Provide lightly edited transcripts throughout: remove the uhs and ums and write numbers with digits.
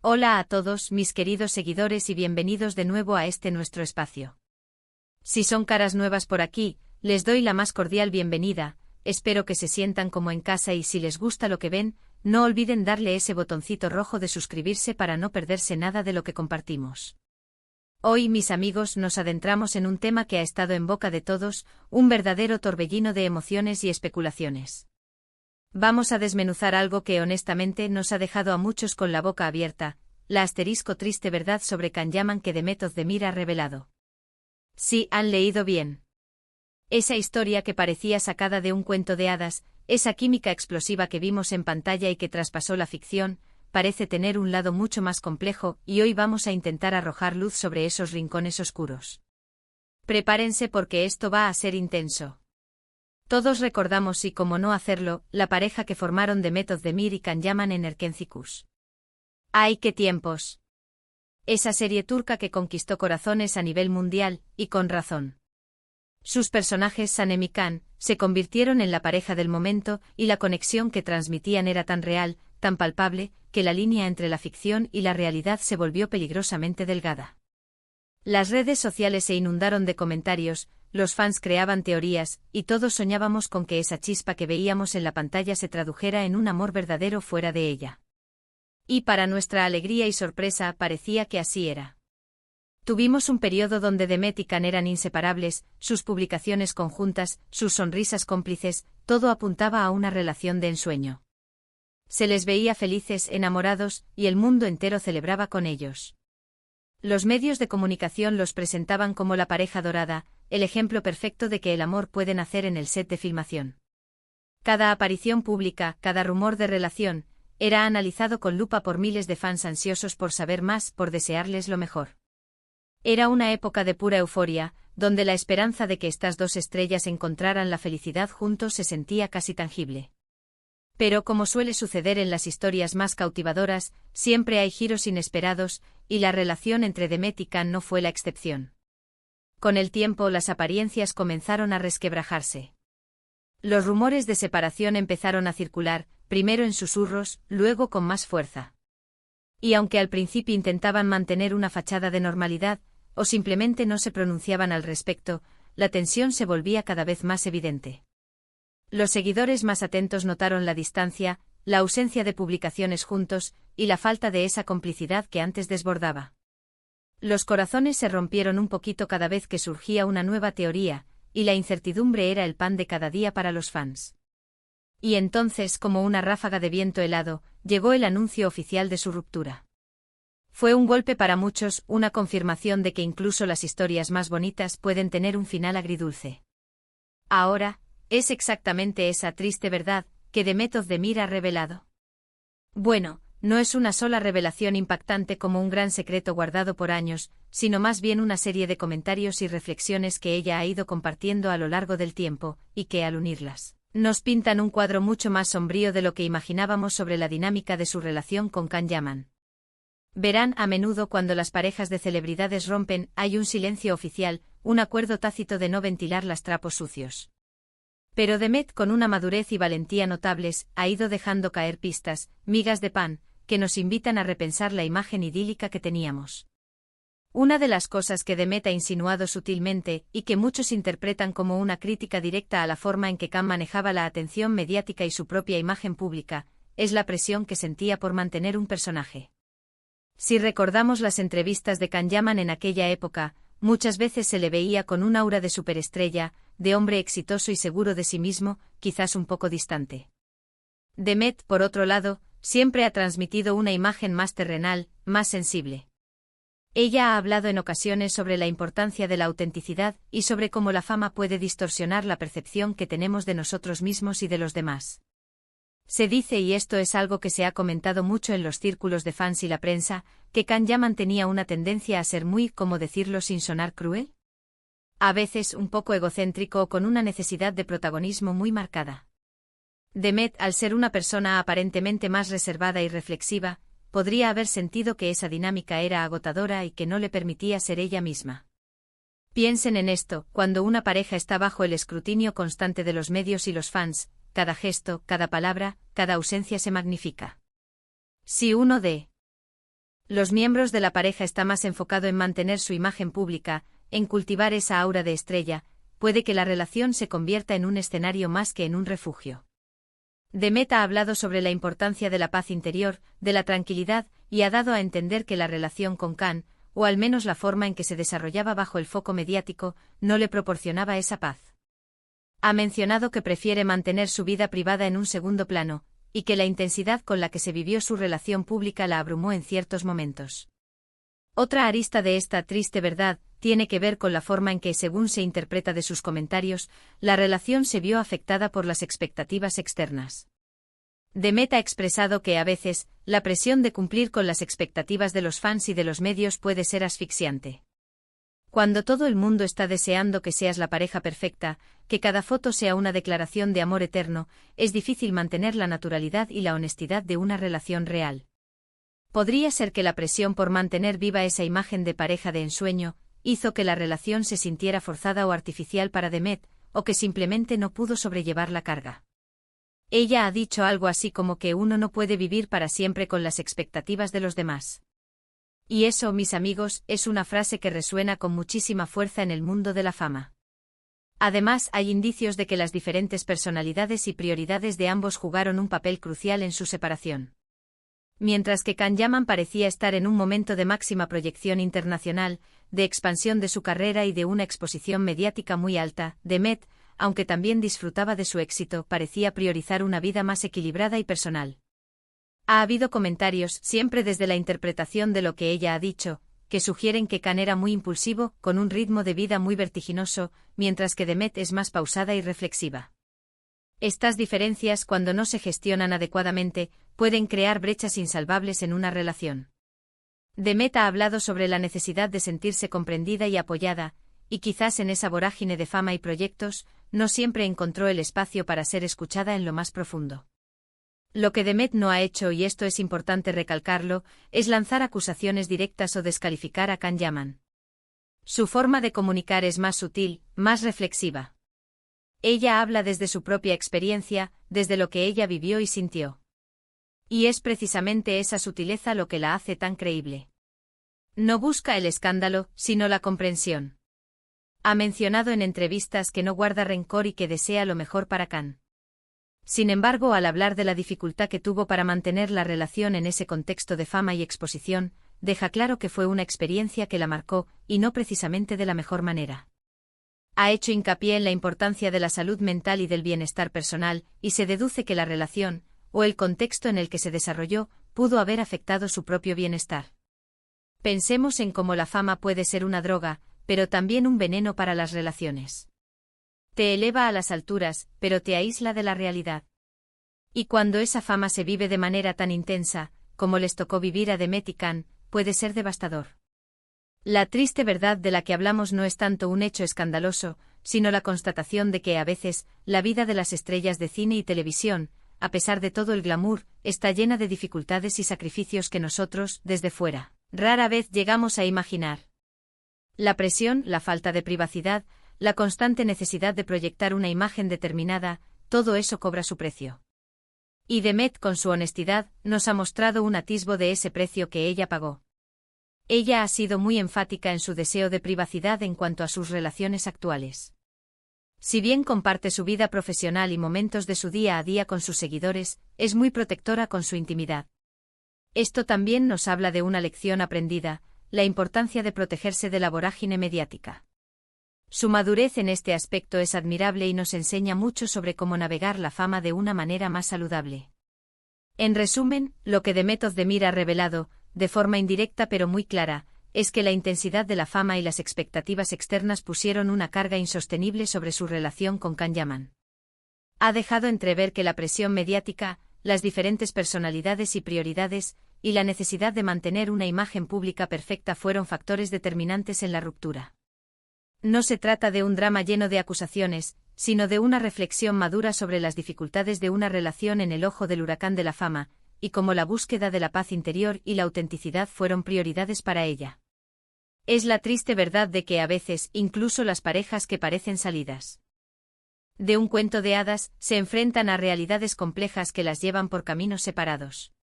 Hola a todos mis queridos seguidores y bienvenidos de nuevo a este nuestro espacio. Si son caras nuevas por aquí, les doy la más cordial bienvenida, espero que se sientan como en casa y si les gusta lo que ven, no olviden darle ese botoncito rojo de suscribirse para no perderse nada de lo que compartimos. Hoy, mis amigos, nos adentramos en un tema que ha estado en boca de todos, un verdadero torbellino de emociones y especulaciones. Vamos a desmenuzar algo que honestamente nos ha dejado a muchos con la boca abierta, la triste verdad sobre Can Yaman que Demet Özdemir ha revelado. Sí, han leído bien. Esa historia que parecía sacada de un cuento de hadas, esa química explosiva que vimos en pantalla y que traspasó la ficción, parece tener un lado mucho más complejo y hoy vamos a intentar arrojar luz sobre esos rincones oscuros. Prepárense porque esto va a ser intenso. Todos recordamos y cómo no hacerlo, la pareja que formaron Demet Özdemir y Can Yaman en Erkenzikuş. ¡Ay qué tiempos! Esa serie turca que conquistó corazones a nivel mundial, y con razón. Sus personajes Sanem y Can se convirtieron en la pareja del momento y la conexión que transmitían era tan real, tan palpable, que la línea entre la ficción y la realidad se volvió peligrosamente delgada. Las redes sociales se inundaron de comentarios, los fans creaban teorías, y todos soñábamos con que esa chispa que veíamos en la pantalla se tradujera en un amor verdadero fuera de ella. Y para nuestra alegría y sorpresa parecía que así era. Tuvimos un periodo donde Demet y Can eran inseparables, sus publicaciones conjuntas, sus sonrisas cómplices, todo apuntaba a una relación de ensueño. Se les veía felices, enamorados, y el mundo entero celebraba con ellos. Los medios de comunicación los presentaban como la pareja dorada, el ejemplo perfecto de que el amor puede nacer en el set de filmación. Cada aparición pública, cada rumor de relación, era analizado con lupa por miles de fans ansiosos por saber más, por desearles lo mejor. Era una época de pura euforia, donde la esperanza de que estas dos estrellas encontraran la felicidad juntos se sentía casi tangible. Pero como suele suceder en las historias más cautivadoras, siempre hay giros inesperados, y la relación entre Demet y Can no fue la excepción. Con el tiempo las apariencias comenzaron a resquebrajarse. Los rumores de separación empezaron a circular, primero en susurros, luego con más fuerza. Y aunque al principio intentaban mantener una fachada de normalidad, o simplemente no se pronunciaban al respecto, la tensión se volvía cada vez más evidente. Los seguidores más atentos notaron la distancia, la ausencia de publicaciones juntos, y la falta de esa complicidad que antes desbordaba. Los corazones se rompieron un poquito cada vez que surgía una nueva teoría, y la incertidumbre era el pan de cada día para los fans. Y entonces, como una ráfaga de viento helado, llegó el anuncio oficial de su ruptura. Fue un golpe para muchos, una confirmación de que incluso las historias más bonitas pueden tener un final agridulce. Ahora, es exactamente esa triste verdad que Demet Özdemir ha revelado. Bueno, no es una sola revelación impactante como un gran secreto guardado por años, sino más bien una serie de comentarios y reflexiones que ella ha ido compartiendo a lo largo del tiempo, y que al unirlas, nos pintan un cuadro mucho más sombrío de lo que imaginábamos sobre la dinámica de su relación con Can Yaman. Verán, a menudo cuando las parejas de celebridades rompen, hay un silencio oficial, un acuerdo tácito de no ventilar los trapos sucios. Pero Demet, con una madurez y valentía notables, ha ido dejando caer pistas, migas de pan, que nos invitan a repensar la imagen idílica que teníamos. Una de las cosas que Demet ha insinuado sutilmente, y que muchos interpretan como una crítica directa a la forma en que Can manejaba la atención mediática y su propia imagen pública, es la presión que sentía por mantener un personaje. Si recordamos las entrevistas de Can Yaman en aquella época, muchas veces se le veía con un aura de superestrella, de hombre exitoso y seguro de sí mismo, quizás un poco distante. Demet, por otro lado, siempre ha transmitido una imagen más terrenal, más sensible. Ella ha hablado en ocasiones sobre la importancia de la autenticidad y sobre cómo la fama puede distorsionar la percepción que tenemos de nosotros mismos y de los demás. Se dice, y esto es algo que se ha comentado mucho en los círculos de fans y la prensa, que Can Yaman tenía una tendencia a ser muy, ¿cómo decirlo sin sonar cruel? A veces un poco egocéntrico o con una necesidad de protagonismo muy marcada. Demet, al ser una persona aparentemente más reservada y reflexiva, podría haber sentido que esa dinámica era agotadora y que no le permitía ser ella misma. Piensen en esto, cuando una pareja está bajo el escrutinio constante de los medios y los fans, cada gesto, cada palabra, cada ausencia se magnifica. Si uno de Los miembros de la pareja está más enfocado en mantener su imagen pública, en cultivar esa aura de estrella, puede que la relación se convierta en un escenario más que en un refugio. Demet ha hablado sobre la importancia de la paz interior, de la tranquilidad, y ha dado a entender que la relación con Khan, o al menos la forma en que se desarrollaba bajo el foco mediático, no le proporcionaba esa paz. Ha mencionado que prefiere mantener su vida privada en un segundo plano, y que la intensidad con la que se vivió su relación pública la abrumó en ciertos momentos. Otra arista de esta triste verdad tiene que ver con la forma en que, según se interpreta de sus comentarios, la relación se vio afectada por las expectativas externas. Demet ha expresado que a veces, la presión de cumplir con las expectativas de los fans y de los medios puede ser asfixiante. Cuando todo el mundo está deseando que seas la pareja perfecta, que cada foto sea una declaración de amor eterno, es difícil mantener la naturalidad y la honestidad de una relación real. Podría ser que la presión por mantener viva esa imagen de pareja de ensueño hizo que la relación se sintiera forzada o artificial para Demet, o que simplemente no pudo sobrellevar la carga. Ella ha dicho algo así como que uno no puede vivir para siempre con las expectativas de los demás. Y eso, mis amigos, es una frase que resuena con muchísima fuerza en el mundo de la fama. Además, hay indicios de que las diferentes personalidades y prioridades de ambos jugaron un papel crucial en su separación. Mientras que Can Yaman parecía estar en un momento de máxima proyección internacional, de expansión de su carrera y de una exposición mediática muy alta, Demet, aunque también disfrutaba de su éxito, parecía priorizar una vida más equilibrada y personal. Ha habido comentarios, siempre desde la interpretación de lo que ella ha dicho, que sugieren que Can era muy impulsivo, con un ritmo de vida muy vertiginoso, mientras que Demet es más pausada y reflexiva. Estas diferencias, cuando no se gestionan adecuadamente, pueden crear brechas insalvables en una relación. Demet ha hablado sobre la necesidad de sentirse comprendida y apoyada, y quizás en esa vorágine de fama y proyectos, no siempre encontró el espacio para ser escuchada en lo más profundo. Lo que Demet no ha hecho, y esto es importante recalcarlo, es lanzar acusaciones directas o descalificar a Can Yaman. Su forma de comunicar es más sutil, más reflexiva. Ella habla desde su propia experiencia, desde lo que ella vivió y sintió. Y es precisamente esa sutileza lo que la hace tan creíble. No busca el escándalo, sino la comprensión. Ha mencionado en entrevistas que no guarda rencor y que desea lo mejor para Can. Sin embargo, al hablar de la dificultad que tuvo para mantener la relación en ese contexto de fama y exposición, deja claro que fue una experiencia que la marcó, y no precisamente de la mejor manera. Ha hecho hincapié en la importancia de la salud mental y del bienestar personal, y se deduce que la relación, o el contexto en el que se desarrolló, pudo haber afectado su propio bienestar. Pensemos en cómo la fama puede ser una droga, pero también un veneno para las relaciones. Te eleva a las alturas, pero te aísla de la realidad. Y cuando esa fama se vive de manera tan intensa, como les tocó vivir a Demet y Can, puede ser devastador. La triste verdad de la que hablamos no es tanto un hecho escandaloso, sino la constatación de que a veces, la vida de las estrellas de cine y televisión, a pesar de todo el glamour, está llena de dificultades y sacrificios que nosotros, desde fuera, rara vez llegamos a imaginar. La presión, la falta de privacidad, la constante necesidad de proyectar una imagen determinada, todo eso cobra su precio. Y Demet, con su honestidad, nos ha mostrado un atisbo de ese precio que ella pagó. Ella ha sido muy enfática en su deseo de privacidad en cuanto a sus relaciones actuales. Si bien comparte su vida profesional y momentos de su día a día con sus seguidores, es muy protectora con su intimidad. Esto también nos habla de una lección aprendida, la importancia de protegerse de la vorágine mediática. Su madurez en este aspecto es admirable y nos enseña mucho sobre cómo navegar la fama de una manera más saludable. En resumen, lo que Demet Özdemir ha revelado, de forma indirecta pero muy clara, es que la intensidad de la fama y las expectativas externas pusieron una carga insostenible sobre su relación con Can Yaman. Ha dejado entrever que la presión mediática, las diferentes personalidades y prioridades, y la necesidad de mantener una imagen pública perfecta fueron factores determinantes en la ruptura. No se trata de un drama lleno de acusaciones, sino de una reflexión madura sobre las dificultades de una relación en el ojo del huracán de la fama, y cómo la búsqueda de la paz interior y la autenticidad fueron prioridades para ella. Es la triste verdad de que a veces, incluso las parejas que parecen salidas de un cuento de hadas, se enfrentan a realidades complejas que las llevan por caminos separados.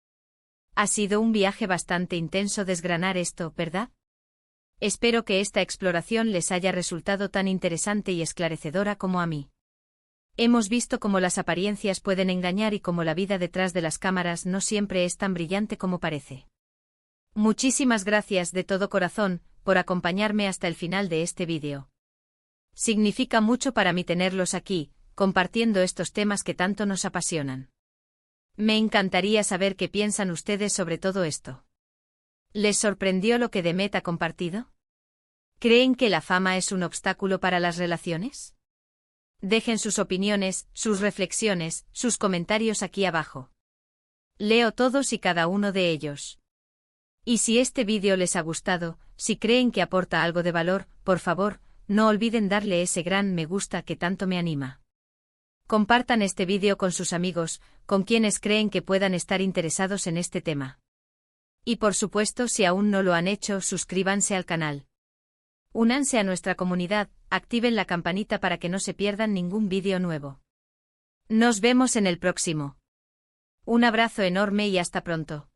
Ha sido un viaje bastante intenso desgranar esto, ¿verdad? Espero que esta exploración les haya resultado tan interesante y esclarecedora como a mí. Hemos visto cómo las apariencias pueden engañar y cómo la vida detrás de las cámaras no siempre es tan brillante como parece. Muchísimas gracias de todo corazón por acompañarme hasta el final de este vídeo. Significa mucho para mí tenerlos aquí, compartiendo estos temas que tanto nos apasionan. Me encantaría saber qué piensan ustedes sobre todo esto. ¿Les sorprendió lo que Demet ha compartido? ¿Creen que la fama es un obstáculo para las relaciones? Dejen sus opiniones, sus reflexiones, sus comentarios aquí abajo. Leo todos y cada uno de ellos. Y si este vídeo les ha gustado, si creen que aporta algo de valor, por favor, no olviden darle ese gran me gusta que tanto me anima. Compartan este vídeo con sus amigos, con quienes creen que puedan estar interesados en este tema. Y por supuesto, si aún no lo han hecho, suscríbanse al canal. Únanse a nuestra comunidad, activen la campanita para que no se pierdan ningún vídeo nuevo. Nos vemos en el próximo. Un abrazo enorme y hasta pronto.